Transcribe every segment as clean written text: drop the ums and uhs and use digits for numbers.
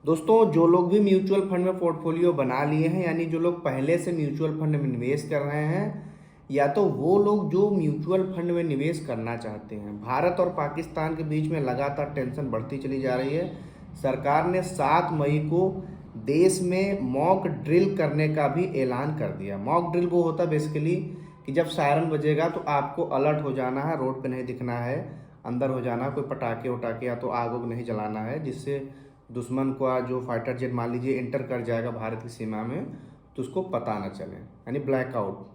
दोस्तों, जो लोग भी म्यूचुअल फंड में पोर्टफोलियो बना लिए हैं, यानी जो लोग पहले से म्यूचुअल फंड में निवेश कर रहे हैं, या तो वो लोग जो म्यूचुअल फंड में निवेश करना चाहते हैं। भारत और पाकिस्तान के बीच में लगातार टेंशन बढ़ती चली जा रही है। सरकार ने 7 मई को देश में मॉक ड्रिल करने का भी ऐलान कर दिया। मॉक ड्रिल वो होता है बेसिकली कि जब सायरन बजेगा तो आपको अलर्ट हो जाना है, रोड पे नहीं दिखना है, अंदर हो जाना, कोई पटाखे उटाखे या तो आग उग नहीं जलाना है, जिससे दुश्मन का जो फाइटर जेट मान लीजिए इंटर कर जाएगा भारत की सीमा में तो उसको पता ना चले, यानी ब्लैकआउट।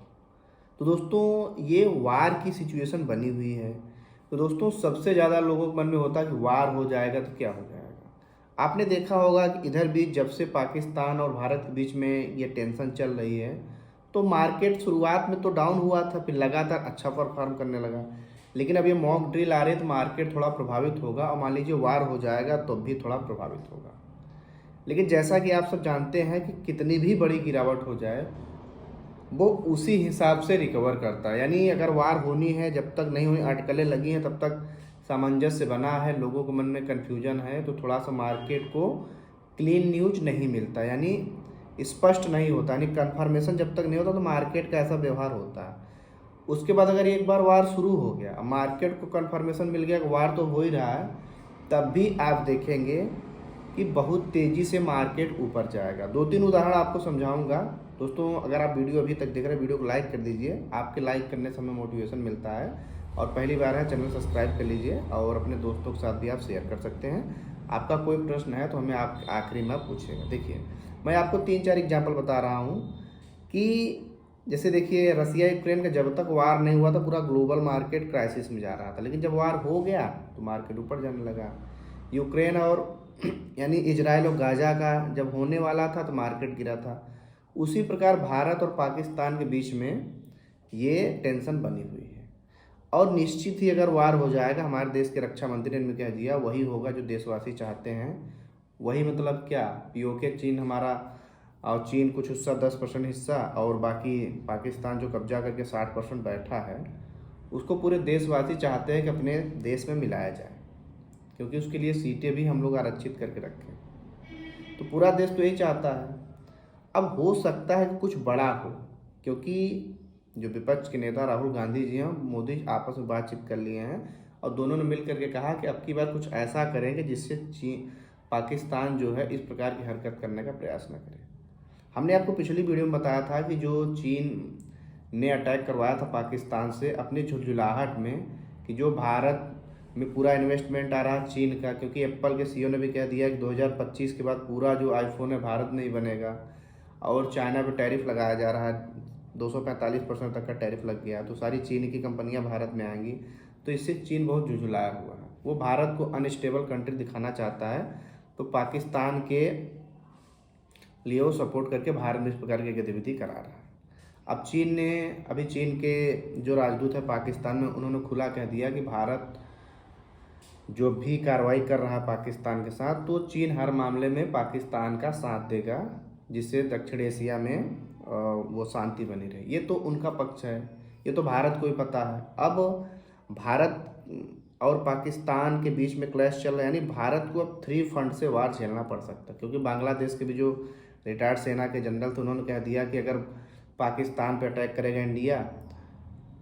तो दोस्तों, ये वार की सिचुएशन बनी हुई है। तो दोस्तों, सबसे ज़्यादा लोगों के मन में होता है कि वार हो जाएगा तो क्या हो जाएगा। आपने देखा होगा कि इधर भी जब से पाकिस्तान और भारत के बीच में ये टेंशन चल रही है तो मार्केट शुरुआत में तो डाउन हुआ था, फिर लगातार अच्छा परफॉर्म करने लगा। लेकिन अब ये मॉक ड्रिल आ रही है तो मार्केट थोड़ा प्रभावित होगा, और मान लीजिए वार हो जाएगा तो भी थोड़ा प्रभावित होगा। लेकिन जैसा कि आप सब जानते हैं कि कितनी भी बड़ी गिरावट हो जाए वो उसी हिसाब से रिकवर करता है। यानी अगर वार होनी है, जब तक नहीं हुई, अटकलें लगी हैं, तब तक सामंजस्य बना है, लोगों के मन में कन्फ्यूजन है, तो थोड़ा सा मार्केट को क्लीन न्यूज नहीं मिलता, यानी स्पष्ट नहीं होता, यानी कन्फर्मेशन जब तक नहीं होता तो मार्केट का ऐसा व्यवहार होता है। उसके बाद अगर एक बार वार शुरू हो गया, मार्केट को कन्फर्मेशन मिल गया कि वार तो हो ही रहा है, तब भी आप देखेंगे कि बहुत तेज़ी से मार्केट ऊपर जाएगा। 2-3 उदाहरण आपको समझाऊंगा। दोस्तों, अगर आप वीडियो अभी तक देख रहे हैं, वीडियो को लाइक कर दीजिए, आपके लाइक करने से हमें मोटिवेशन मिलता है। और पहली बार है, चैनल सब्सक्राइब कर लीजिए, और अपने दोस्तों के साथ भी आप शेयर कर सकते हैं। आपका कोई प्रश्न है तो हमें आप आखिरी में पूछेगा। देखिए, मैं आपको 3-4 एग्जाम्पल बता रहा हूँ कि जैसे देखिए, रसिया यूक्रेन का जब तक वार नहीं हुआ था पूरा ग्लोबल मार्केट क्राइसिस में जा रहा था, लेकिन जब वार हो गया तो मार्केट ऊपर जाने लगा। यूक्रेन और यानी इजराइल और गाजा का जब होने वाला था तो मार्केट गिरा था। उसी प्रकार भारत और पाकिस्तान के बीच में ये टेंशन बनी हुई है, और निश्चित ही अगर वार हो जाएगा, हमारे देश के रक्षा मंत्री ने कह दिया, वही होगा जो देशवासी चाहते हैं। वही मतलब क्या, पीओके चीन हमारा, और चीन कुछ हिस्सा 10% हिस्सा, और बाकी पाकिस्तान जो कब्जा करके 60% बैठा है, उसको पूरे देशवासी चाहते हैं कि अपने देश में मिलाया जाए, क्योंकि उसके लिए सीटें भी हम लोग आरक्षित करके रखें। तो पूरा देश तो यही चाहता है। अब हो सकता है कि कुछ बड़ा हो, क्योंकि जो विपक्ष के नेता राहुल गांधी जी हैं, मोदी आपस में बातचीत कर लिए हैं, और दोनों ने मिल करके कहा कि अब की बार कुछ ऐसा करेंगे जिससे चीन, पाकिस्तान जो है इस प्रकार की हरकत करने का प्रयास न करे। हमने आपको पिछली वीडियो में बताया था कि जो चीन ने अटैक करवाया था पाकिस्तान से अपनी झुलझुलाहट में, कि जो भारत में पूरा इन्वेस्टमेंट आ रहा है चीन का, क्योंकि एप्पल के सीईओ ने भी कह दिया कि 2025 के बाद पूरा जो आईफोन है भारत में ही बनेगा, और चाइना पे टैरिफ लगाया जा रहा है, 245% तक का टैरिफ लग गया, तो सारी चीन की कंपनियां भारत में आएंगी। तो इससे चीन बहुत झुझुलाया हुआ है, वो भारत को अनस्टेबल कंट्री दिखाना चाहता है, तो पाकिस्तान के लिए वो सपोर्ट करके भारत में इस प्रकार की गतिविधि करा रहा है। अब चीन ने, अभी चीन के जो राजदूत है पाकिस्तान में, उन्होंने खुला कह दिया कि भारत जो भी कार्रवाई कर रहा है पाकिस्तान के साथ, तो चीन हर मामले में पाकिस्तान का साथ देगा, जिससे दक्षिण एशिया में वो शांति बनी रहे। ये तो उनका पक्ष है, ये तो भारत को ही पता है। अब भारत और पाकिस्तान के बीच में क्लैश चल रहा है, यानी भारत को अब 3 फ्रंट से वार झेलना पड़ सकता है, क्योंकि बांग्लादेश के भी जो रिटायर्ड सेना के जनरल थे, उन्होंने कह दिया कि अगर पाकिस्तान पे अटैक करेगा इंडिया,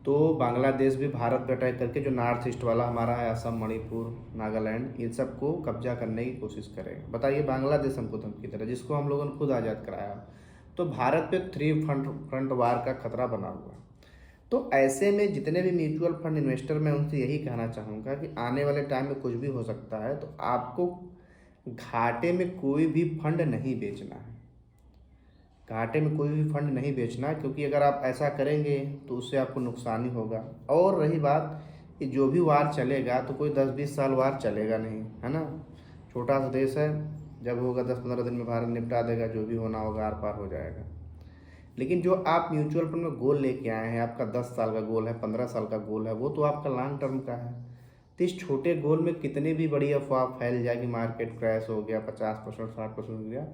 तो बांग्लादेश भी भारत पे अटैक करके जो नॉर्थ ईस्ट वाला हमारा है, असम, मणिपुर, नागालैंड, इन सबको कब्जा करने की कोशिश करेगा। बताइए, बांग्लादेश हमको धमकी दे रहा है, जिसको हम लोगों ने खुद आज़ाद कराया। तो भारत पे 3 फ्रंट वार का खतरा बना हुआ। तो ऐसे में जितने भी म्यूचुअल फंड इन्वेस्टर, मैं उनसे यही कहना चाहूँगा कि आने वाले टाइम में कुछ भी हो सकता है, तो आपको घाटे में कोई भी फंड नहीं बेचना है। घाटे में कोई भी फंड नहीं बेचना, क्योंकि अगर आप ऐसा करेंगे तो उससे आपको नुकसान ही होगा। और रही बात कि जो भी वार चलेगा तो कोई 10-20 साल वार चलेगा नहीं, है ना। छोटा सा देश है, जब होगा 10-15 दिन में भारत निपटा देगा, जो भी होना होगा आर पार हो जाएगा। लेकिन जो आप म्यूचुअल फंड में गोल लेके आए हैं, आपका 10 साल का गोल है, 15 साल का गोल है, वो तो आपका लॉन्ग टर्म का है। तो इस छोटे गोल में कितनी भी बड़ी अफवाह फैल जाए कि मार्केट क्रैश हो गया, 50%, 60% हो गया,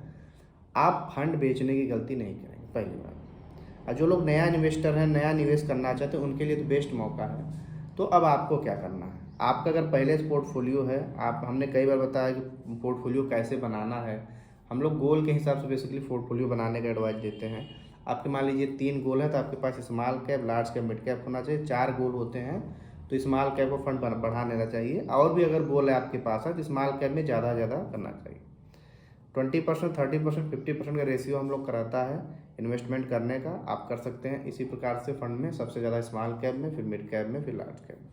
आप फंड बेचने की गलती नहीं करेंगे, पहली बात। और जो लोग नया इन्वेस्टर हैं, नया निवेश करना चाहते हैं, उनके लिए तो बेस्ट मौका है। तो अब आपको क्या करना है, आपका अगर पहले से पोर्टफोलियो है, आप, हमने कई बार बताया कि पोर्टफोलियो कैसे बनाना है, हम लोग गोल के हिसाब से बेसिकली पोर्टफोलियो बनाने का एडवाइस देते हैं। आपके मान लीजिए 3 गोल है तो आपके पास small cap, large cap, mid cap होना चाहिए। 4 गोल होते हैं तो स्मॉल कैप को फंड बढ़ा लेना चाहिए। और भी अगर गोल है आपके पास है तो स्मॉल कैप में ज़्यादा करना चाहिए। 20%, 30%, 50% का रेशियो हम लोग कराता है इन्वेस्टमेंट करने का। आप कर सकते हैं इसी प्रकार से फंड में, सबसे ज़्यादा स्मॉल कैप में, फिर मिड कैप में, फिर लार्ज कैप में।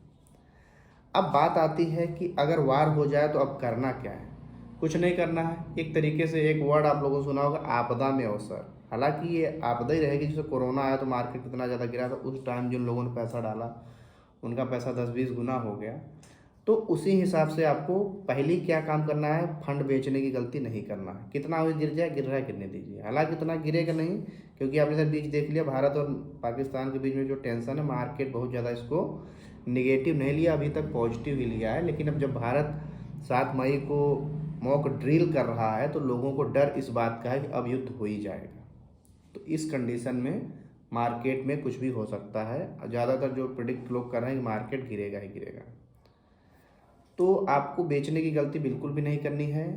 अब बात आती है कि अगर वार हो जाए तो अब करना क्या है। कुछ नहीं करना है। एक तरीके से एक वर्ड आप लोगों को सुना होगा, आपदा में अवसर। हालांकि ये आपदा ही रहेगी। जैसे कोरोना आया तो मार्केट कितना ज़्यादा गिरा था, उस टाइम जिन लोगों ने पैसा डाला उनका पैसा 10-20 गुना हो गया। तो उसी हिसाब से आपको पहले क्या काम करना है, फंड बेचने की गलती नहीं करना है। कितना भी गिर जाए, गिर रहा है गिरने दीजिए। हालांकि इतना गिरेगा नहीं, क्योंकि आपने सर बीच देख लिया, भारत और पाकिस्तान के बीच में जो टेंशन है, मार्केट बहुत ज़्यादा इसको निगेटिव नहीं लिया, अभी तक पॉजिटिव ही लिया है। लेकिन अब जब भारत 7 मई को मॉक ड्रिल कर रहा है तो लोगों को डर इस बात का है कि अब युद्ध हो ही जाएगा। तो इस कंडीशन में मार्केट में कुछ भी हो सकता है। ज़्यादातर जो प्रिडिक्ट लोग कर रहे हैं कि मार्केट गिरेगा ही गिरेगा। तो आपको बेचने की गलती बिल्कुल भी नहीं करनी है।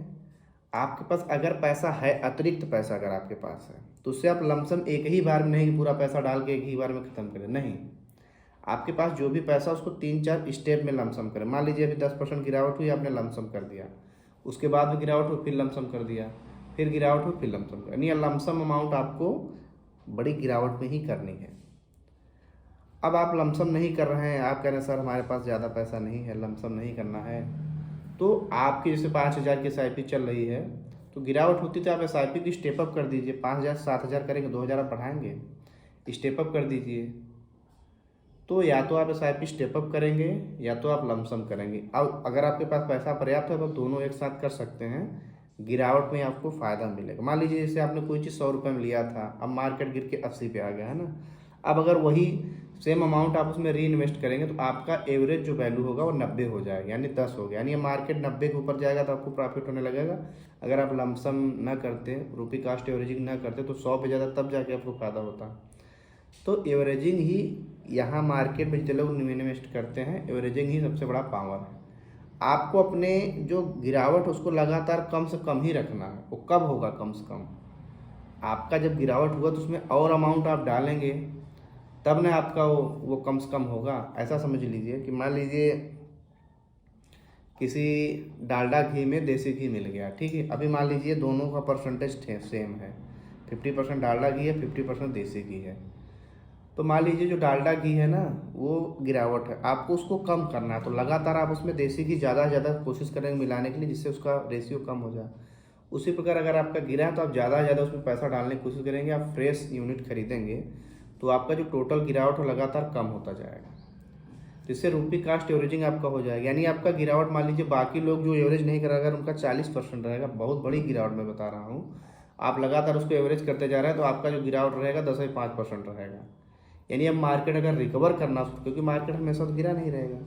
आपके पास अगर पैसा है, अतिरिक्त पैसा अगर आपके पास है, तो उससे आप लमसम एक ही बार में नहीं कि पूरा पैसा डाल के एक ही बार में ख़त्म करें। नहीं, आपके पास जो भी पैसा उसको 3-4 स्टेप में लमसम करें। मान लीजिए अभी 10% गिरावट हुई, आपने लमसम कर दिया। उसके बाद में गिरावट हुई, फिर लमसम कर दिया, फिर गिरावट हुई, फिर लमसम कर, यानी लमसम अमाउंट आपको बड़ी गिरावट में ही करनी है। अब आप लमसम नहीं कर रहे हैं, आप कह रहे हैं सर हमारे पास ज़्यादा पैसा नहीं है, लमसम नहीं करना है, तो आपकी जैसे 5,000 की SIP चल रही है, तो गिरावट होती तो आप SIP की स्टेप अप कर दीजिए। 5,000 7,000 करेंगे, 2,000 आप बढ़ाएंगे, स्टेप अप कर दीजिए। तो या तो आप SIP स्टेप अप करेंगे या तो आप लमसम करेंगे। अब अगर आपके पास पैसा पर्याप्त है तो दोनों एक साथ कर सकते हैं, गिरावट में आपको फ़ायदा मिलेगा। मान लीजिए जैसे आपने कोई चीज़ 100 रुपये में लिया था, अब मार्केट गिर के 80 पे आ गया है ना। अब अगर वही सेम अमाउंट आप उसमें री इन्वेस्ट करेंगे तो आपका एवरेज जो वैल्यू होगा वो 90 हो जाएगा, यानी 10 हो गया। यानी मार्केट 90 के ऊपर जाएगा तो आपको प्रॉफिट होने लगेगा। अगर आप लमसम ना करते, रुपी कास्ट एवरेजिंग ना करते, तो 100 पे ज़्यादा तब जाके आपको फ़ायदा होता। तो एवरेजिंग ही यहाँ मार्केट में जितने लोग इन्वेस्ट करते हैं, एवरेजिंग ही सबसे बड़ा पावर है। आपको अपने जो गिरावट उसको लगातार कम से कम ही रखना है। वो कब होगा कम से कम, आपका जब गिरावट हुआ तो उसमें और अमाउंट आप डालेंगे तब ना आपका वो कम से कम होगा। ऐसा समझ लीजिए कि मान लीजिए किसी डालडा घी में देसी घी मिल गया, ठीक है। अभी मान लीजिए दोनों का परसेंटेज सेम है, 50% डालडा घी है, 50% देसी घी है। तो मान लीजिए जो डालडा घी है ना वो गिरावट है, आपको उसको कम करना है, तो लगातार आप उसमें देसी घी ज़्यादा से ज़्यादा कोशिश करेंगे मिलाने के लिए, जिससे उसका रेशियो कम हो जाए। उसी प्रकार अगर आपका गिरा है तो आप ज़्यादा से ज़्यादा उसमें पैसा डालने की कोशिश करेंगे। आप फ्रेश यूनिट खरीदेंगे तो आपका जो टोटल गिरावट है लगातार कम होता जाएगा, जिससे रुपी कास्ट एवरेजिंग आपका हो जाएगा। यानी आपका गिरावट मान लीजिए बाकी लोग जो एवरेज नहीं करा, अगर उनका 40% रहेगा, बहुत बड़ी गिरावट मैं बता रहा हूँ, आप लगातार उसको एवरेज करते जा रहे हैं तो आपका जो गिरावट रहेगा 10-5% रहेगा। यानी अब मार्केट अगर रिकवर करना, क्योंकि मार्केट हमेशा तो गिरा नहीं रहेगा,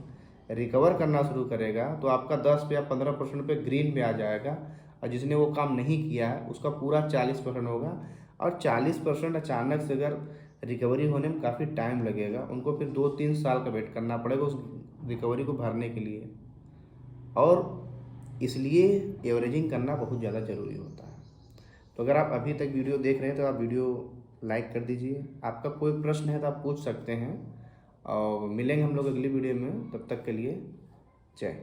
रिकवर करना शुरू करेगा तो आपका 10 या 15% पे ग्रीन में आ जाएगा, और जिसने वो काम नहीं किया है उसका पूरा 40% होगा। और 40% अचानक से अगर रिकवरी होने में काफ़ी टाइम लगेगा, उनको फिर 2-3 साल का वेट करना पड़ेगा उस रिकवरी को भरने के लिए। और इसलिए एवरेजिंग करना बहुत ज़्यादा ज़रूरी होता है। तो अगर आप अभी तक वीडियो देख रहे हैं तो आप वीडियो लाइक कर दीजिए। आपका कोई प्रश्न है तो आप पूछ सकते हैं, और मिलेंगे हम लोग अगली वीडियो में। तब तक के लिए जय।